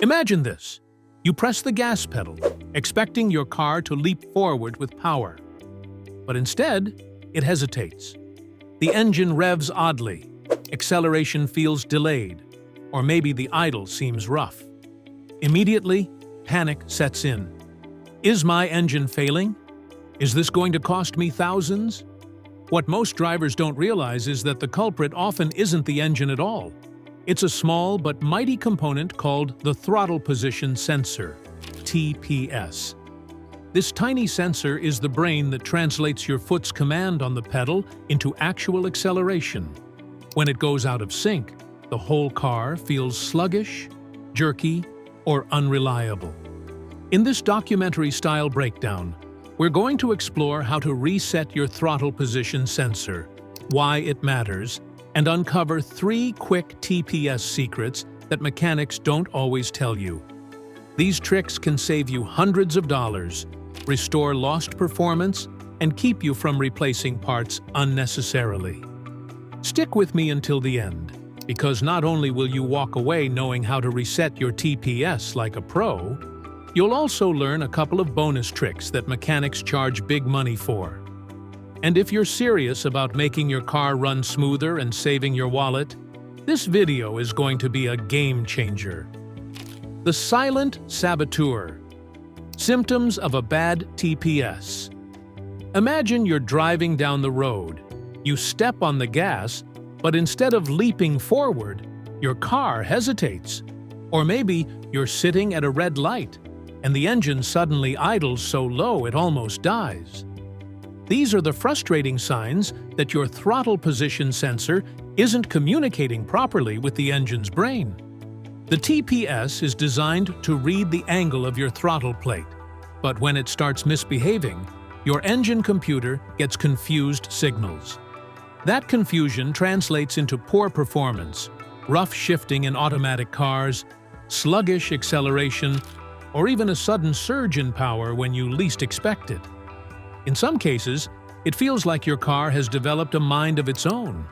Imagine this. You press the gas pedal, expecting your car to leap forward with power. But instead, it hesitates. The engine revs oddly, acceleration feels delayed, or maybe the idle seems rough. Immediately, panic sets in. Is my engine failing? Is this going to cost me thousands? What most drivers don't realize is that the culprit often isn't the engine at all. It's a small but mighty component called the throttle position sensor, TPS. This tiny sensor is the brain that translates your foot's command on the pedal into actual acceleration. When it goes out of sync, the whole car feels sluggish, jerky, or unreliable. In this documentary-style breakdown, we're going to explore how to reset your throttle position sensor, why it matters, and uncover 3 quick TPS secrets that mechanics don't always tell you. These tricks can save you hundreds of dollars, restore lost performance, and keep you from replacing parts unnecessarily. Stick with me until the end, because not only will you walk away knowing how to reset your TPS like a pro, you'll also learn a couple of bonus tricks that mechanics charge big money for. And if you're serious about making your car run smoother and saving your wallet, this video is going to be a game changer. The silent saboteur. Symptoms of a bad TPS. Imagine you're driving down the road. You step on the gas, but instead of leaping forward, your car hesitates. Or maybe you're sitting at a red light, and the engine suddenly idles so low it almost dies. These are the frustrating signs that your throttle position sensor isn't communicating properly with the engine's brain. The TPS is designed to read the angle of your throttle plate, but when it starts misbehaving, your engine computer gets confused signals. That confusion translates into poor performance, rough shifting in automatic cars, sluggish acceleration, or even a sudden surge in power when you least expect it. In some cases, it feels like your car has developed a mind of its own.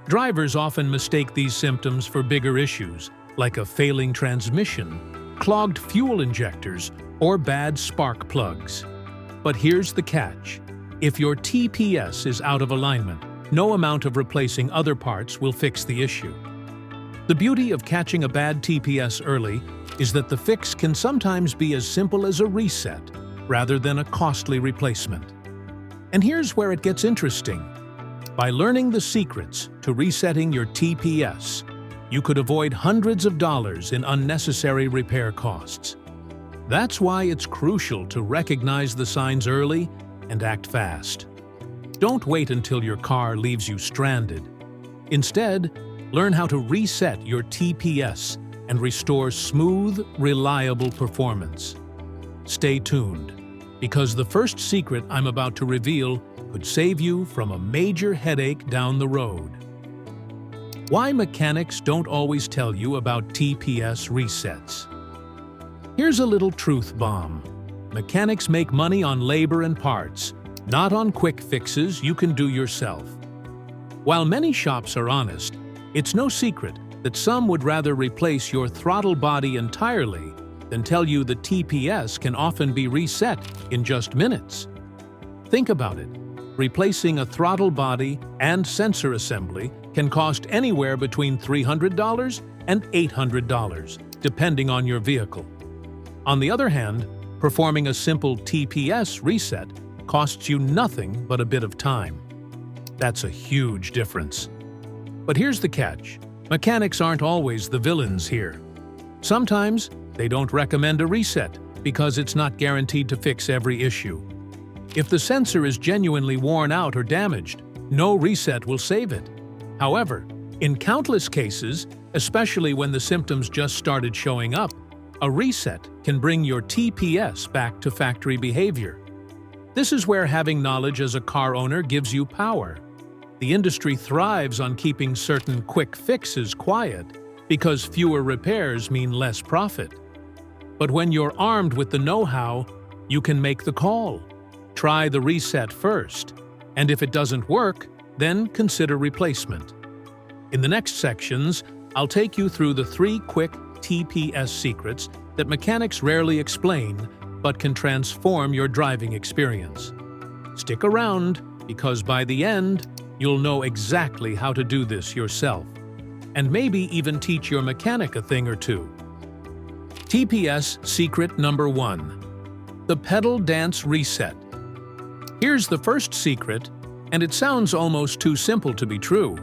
Drivers often mistake these symptoms for bigger issues, like a failing transmission, clogged fuel injectors, or bad spark plugs. But here's the catch. If your TPS is out of alignment, no amount of replacing other parts will fix the issue. The beauty of catching a bad TPS early is that the fix can sometimes be as simple as a reset, rather than a costly replacement. And here's where it gets interesting. By learning the secrets to resetting your TPS, you could avoid hundreds of dollars in unnecessary repair costs. That's why it's crucial to recognize the signs early and act fast. Don't wait until your car leaves you stranded. Instead, learn how to reset your TPS and restore smooth, reliable performance. Stay tuned, because the first secret I'm about to reveal could save you from a major headache down the road. Why mechanics don't always tell you about TPS resets. Here's a little truth bomb. Mechanics make money on labor and parts, not on quick fixes you can do yourself. While many shops are honest, it's no secret that some would rather replace your throttle body entirely than tell you the TPS can often be reset in just minutes. Think about it. Replacing a throttle body and sensor assembly can cost anywhere between $300 and $800, depending on your vehicle. On the other hand, performing a simple TPS reset costs you nothing but a bit of time. That's a huge difference. But here's the catch. Mechanics aren't always the villains here. Sometimes they don't recommend a reset because it's not guaranteed to fix every issue. If the sensor is genuinely worn out or damaged, no reset will save it. However, in countless cases, especially when the symptoms just started showing up, a reset can bring your TPS back to factory behavior. This is where having knowledge as a car owner gives you power. The industry thrives on keeping certain quick fixes quiet because fewer repairs mean less profit. But when you're armed with the know-how, you can make the call. Try the reset first, and if it doesn't work, then consider replacement. In the next sections, I'll take you through the 3 quick TPS secrets that mechanics rarely explain but can transform your driving experience. Stick around, because by the end, you'll know exactly how to do this yourself, and maybe even teach your mechanic a thing or two. TPS secret number 1: the pedal dance reset. Here's the first secret, and it sounds almost too simple to be true.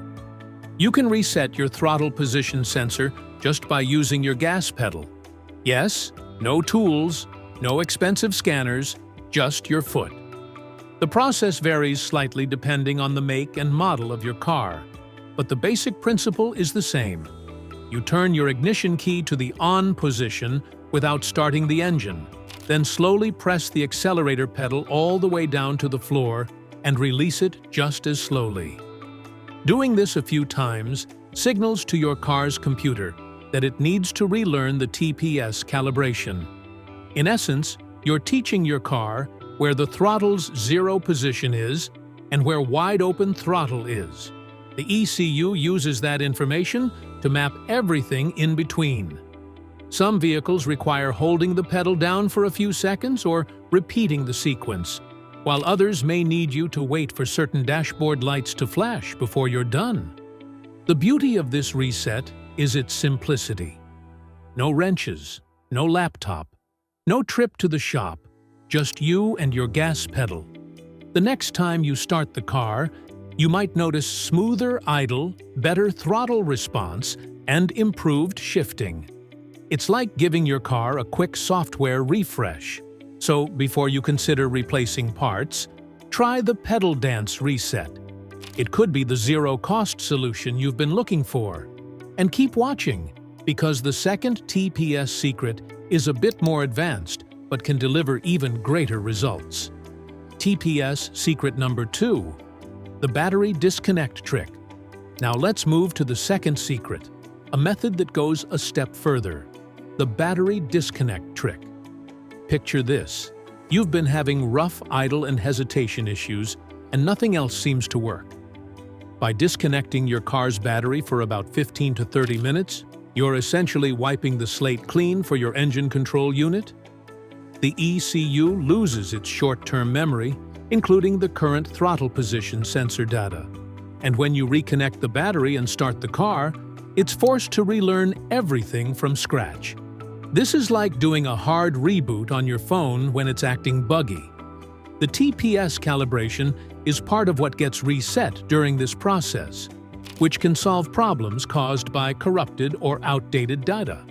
You can reset your throttle position sensor just by using your gas pedal. Yes, no tools, no expensive scanners, just your foot. The process varies slightly depending on the make and model of your car, but the basic principle is the same. You turn your ignition key to the on position without starting the engine, then slowly press the accelerator pedal all the way down to the floor and release it just as slowly. Doing this a few times signals to your car's computer that it needs to relearn the TPS calibration. In essence, you're teaching your car where the throttle's zero position is and where wide-open throttle is. The ECU uses that information to map everything in between. Some vehicles require holding the pedal down for a few seconds or repeating the sequence, while others may need you to wait for certain dashboard lights to flash before you're done. The beauty of this reset is its simplicity. No wrenches, no laptop, no trip to the shop, just you and your gas pedal. The next time you start the car, you might notice smoother idle, better throttle response, and improved shifting. It's like giving your car a quick software refresh. So before you consider replacing parts, try the pedal dance reset. It could be the zero-cost solution you've been looking for. And keep watching, because the second TPS secret is a bit more advanced but can deliver even greater results. TPS secret number 2: the battery disconnect trick. Now let's move to the second secret, a method that goes a step further: the battery disconnect trick. Picture this. You've been having rough idle and hesitation issues, and nothing else seems to work. By disconnecting your car's battery for about 15 to 30 minutes, you're essentially wiping the slate clean for your engine control unit. The ECU loses its short-term memory, including the current throttle position sensor data. And when you reconnect the battery and start the car, it's forced to relearn everything from scratch. This is like doing a hard reboot on your phone when it's acting buggy. The TPS calibration is part of what gets reset during this process, which can solve problems caused by corrupted or outdated data.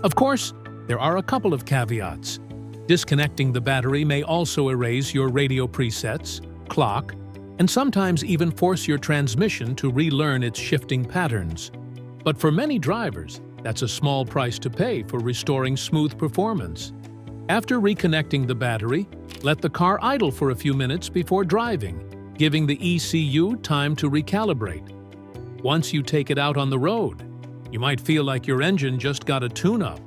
Of course, there are a couple of caveats. Disconnecting the battery may also erase your radio presets, clock, and sometimes even force your transmission to relearn its shifting patterns. But for many drivers, that's a small price to pay for restoring smooth performance. After reconnecting the battery, let the car idle for a few minutes before driving, giving the ECU time to recalibrate. Once you take it out on the road, you might feel like your engine just got a tune-up.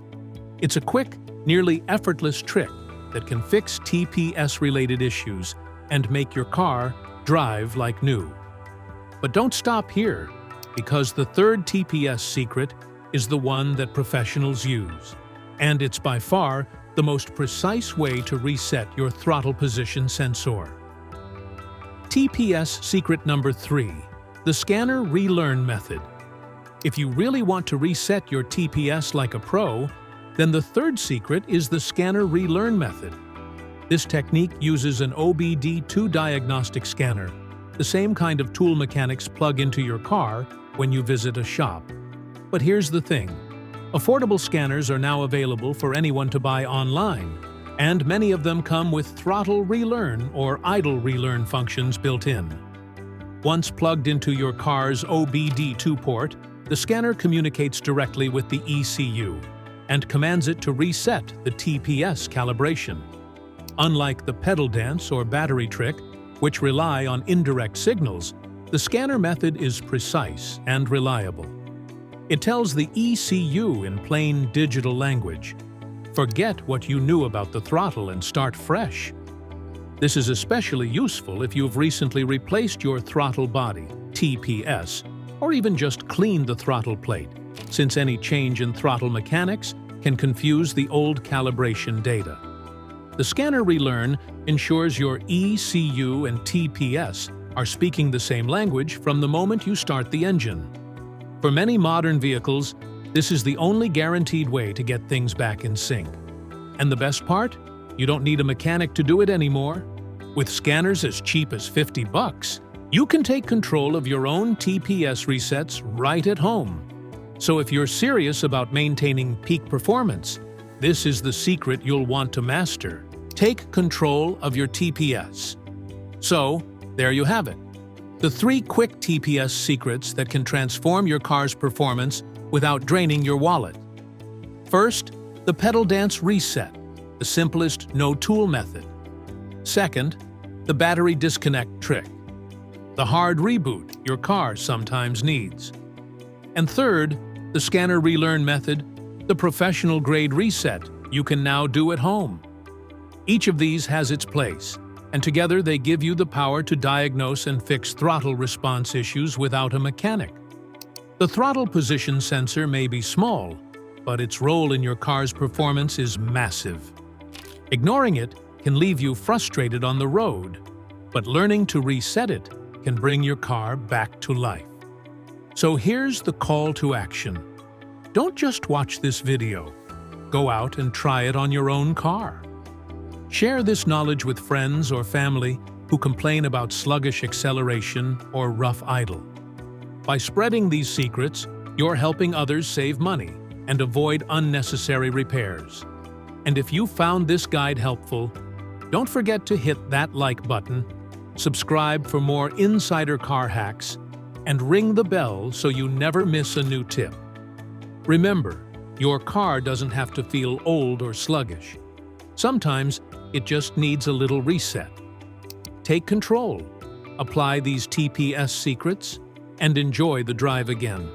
It's a quick, nearly effortless trick that can fix TPS-related issues and make your car drive like new. But don't stop here, because the third TPS secret is the one that professionals use, and it's by far the most precise way to reset your throttle position sensor. TPS secret number 3: the scanner relearn method. If you really want to reset your TPS like a pro, then the third secret is the scanner relearn method. This technique uses an OBD2 diagnostic scanner, the same kind of tool mechanics plug into your car when you visit a shop. But here's the thing. Affordable scanners are now available for anyone to buy online, and many of them come with throttle relearn or idle relearn functions built in. Once plugged into your car's OBD2 port, the scanner communicates directly with the ECU and commands it to reset the TPS calibration. Unlike the pedal dance or battery trick, which rely on indirect signals, the scanner method is precise and reliable. It tells the ECU in plain digital language, forget what you knew about the throttle and start fresh. This is especially useful if you've recently replaced your throttle body, TPS, or even just cleaned the throttle plate. since any change in throttle mechanics can confuse the old calibration data. The scanner relearn ensures your ECU and TPS are speaking the same language from the moment you start the engine. For many modern vehicles, this is the only guaranteed way to get things back in sync. And the best part? You don't need a mechanic to do it anymore. With scanners as cheap as $50, you can take control of your own TPS resets right at home. So if you're serious about maintaining peak performance, this is the secret you'll want to master. Take control of your TPS. So, there you have it. The 3 quick TPS secrets that can transform your car's performance without draining your wallet. First, the pedal dance reset, the simplest no-tool method. Second, the battery disconnect trick, the hard reboot your car sometimes needs. And third, the scanner relearn method, the professional-grade reset you can now do at home. Each of these has its place, and together they give you the power to diagnose and fix throttle response issues without a mechanic. The throttle position sensor may be small, but its role in your car's performance is massive. Ignoring it can leave you frustrated on the road, but learning to reset it can bring your car back to life. So here's the call to action. Don't just watch this video. Go out and try it on your own car. Share this knowledge with friends or family who complain about sluggish acceleration or rough idle. By spreading these secrets, you're helping others save money and avoid unnecessary repairs. And if you found this guide helpful, don't forget to hit that like button, subscribe for more insider car hacks, and ring the bell so you never miss a new tip. Remember, your car doesn't have to feel old or sluggish. Sometimes it just needs a little reset. Take control, apply these TPS secrets, and enjoy the drive again.